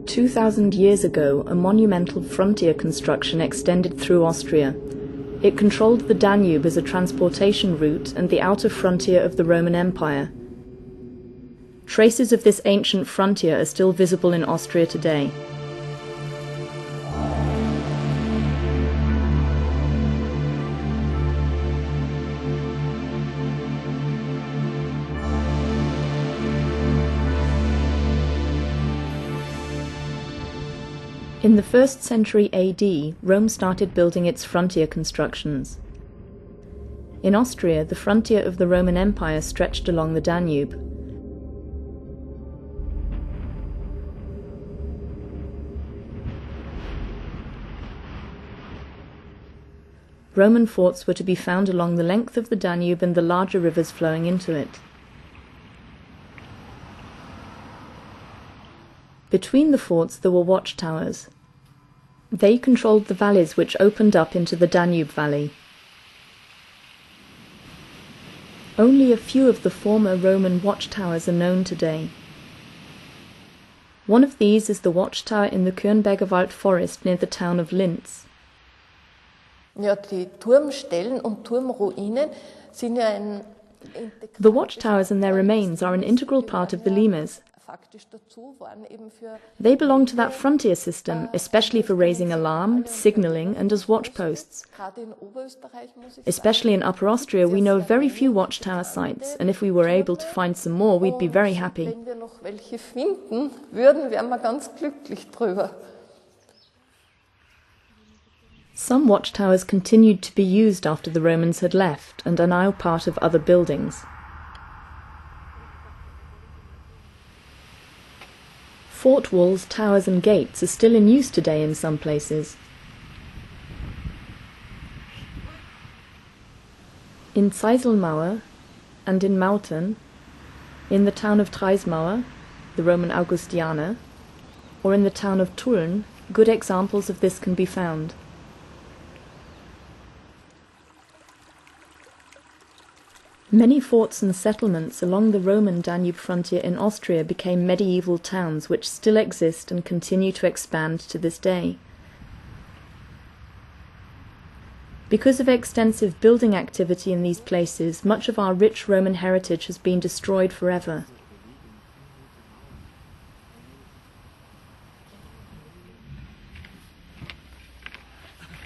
2,000 years ago, a monumental frontier construction extended through Austria. It controlled the Danube as a transportation route and the outer frontier of the Roman Empire. Traces of this ancient frontier are still visible in Austria today. In the 1st century AD, Rome started building its frontier constructions. In Austria, the frontier of the Roman Empire stretched along the Danube. Roman forts were to be found along the length of the Danube and the larger rivers flowing into it. Between the forts there were watchtowers. They controlled the valleys which opened up into the Danube Valley. Only a few of the former Roman watchtowers are known today. One of these is the watchtower in the Kürnberger Wald forest near the town of Linz. Ja, die Turmstellen und Turmruinen sind ja ein The watchtowers and their remains are an integral part of the limes. They belong to that frontier system, especially for raising alarm, signalling, and as watchposts. Especially in Upper Austria, we know of very few watchtower sites, and if we were able to find some more, we'd be very happy. Wenn wir noch welche finden würden, wären wir ganz glücklich drüber. Some watchtowers continued to be used after the Romans had left and are now part of other buildings. Fort walls, towers and gates are still in use today in some places. In Zeiselmauer and in Mautern, in the town of Treismauer, the Roman Augustianer, or in the town of Tulln, good examples of this can be found. Many forts and settlements along the Roman Danube frontier in Austria became medieval towns which still exist and continue to expand to this day. Because of extensive building activity in these places, much of our rich Roman heritage has been destroyed forever.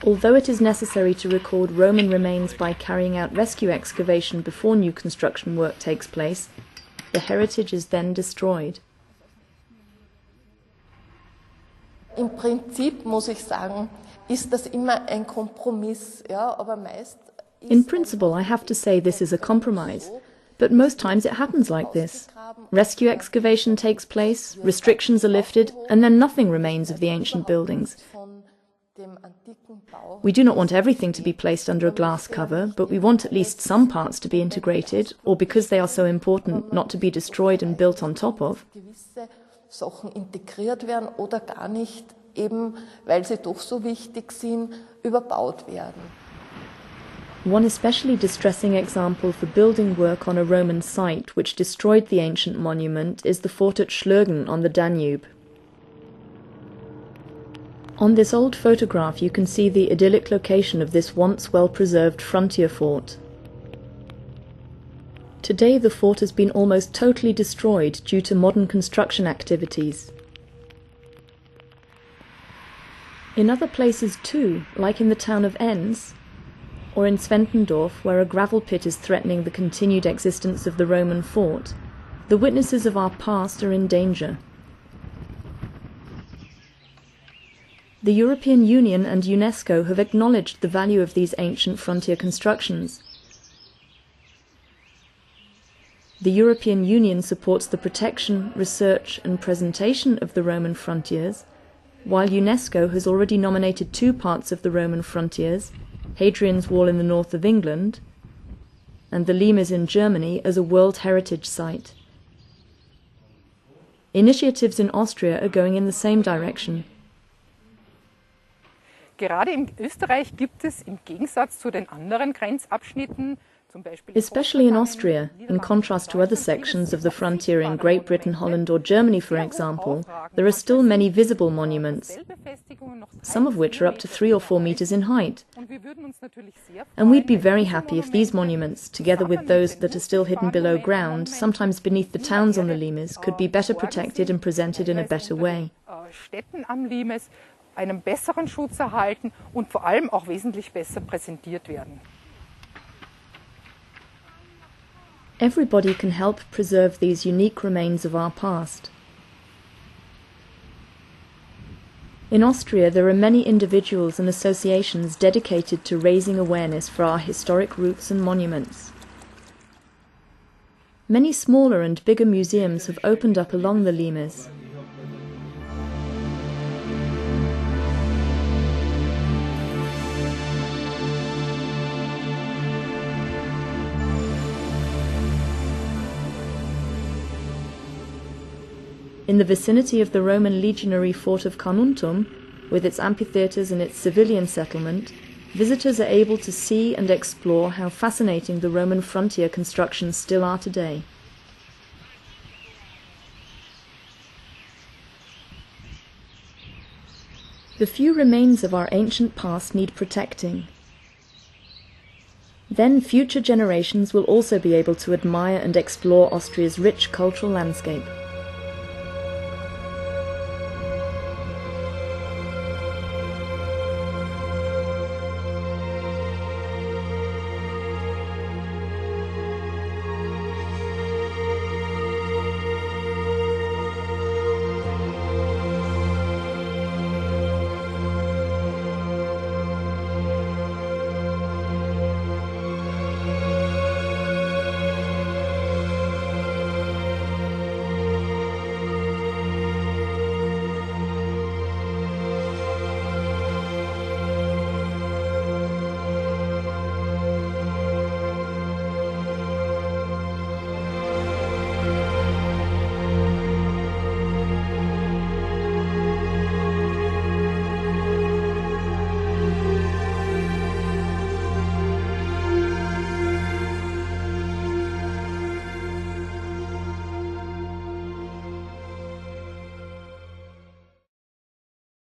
Although it is necessary to record Roman remains by carrying out rescue excavation before new construction work takes place, the heritage is then destroyed. Im Prinzip muss ich sagen, ist das immer ein Kompromiss, ja, aber meist In principle, I have to say this is a compromise, but most times it happens like this. Rescue excavation takes place, restrictions are lifted, and then nothing remains of the ancient buildings. We do not want everything to be placed under a glass cover, but we want at least some parts to be integrated, or because they are so important, not to be destroyed and built on top of. Gewisse Sachen integriert werden oder gar nicht, eben weil sie doch so wichtig sind, überbaut werden. One especially distressing example for building work on a Roman site which destroyed the ancient monument is the fort at Schlürgen on the Danube. On this old photograph you can see the idyllic location of this once well-preserved frontier fort. Today the fort has been almost totally destroyed due to modern construction activities. In other places too, like in the town of Enns, or in Zwentendorf, where a gravel pit is threatening the continued existence of the Roman fort, the witnesses of our past are in danger. The European Union and UNESCO have acknowledged the value of these ancient frontier constructions. The European Union supports the protection, research and presentation of the Roman frontiers, while UNESCO has already nominated two parts of the Roman frontiers, Hadrian's Wall in the north of England and the Limes in Germany, as a World Heritage Site. Initiatives in Austria are going in the same direction. Gerade in Österreich gibt es im Gegensatz zu den anderen Grenzabschnitten Especially in Austria, in contrast to other sections of the frontier in Great Britain, Holland or Germany, for example, there are still many visible monuments, some of which are up to 3 or 4 meters in height. And we'd be very happy if these monuments, together with those that are still hidden below ground, sometimes beneath the towns on the Limes, could be better protected and presented in a better way. Einen besseren Schutz erhalten und vor allem auch wesentlich besser präsentiert werden. Everybody can help preserve these unique remains of our past. In Austria, there are many individuals and associations dedicated to raising awareness for our historic roots and monuments. Many smaller and bigger museums have opened up along the Limes. In the vicinity of the Roman legionary fort of Carnuntum, with its amphitheatres and its civilian settlement, visitors are able to see and explore how fascinating the Roman frontier constructions still are today. The few remains of our ancient past need protecting. Then future generations will also be able to admire and explore Austria's rich cultural landscape.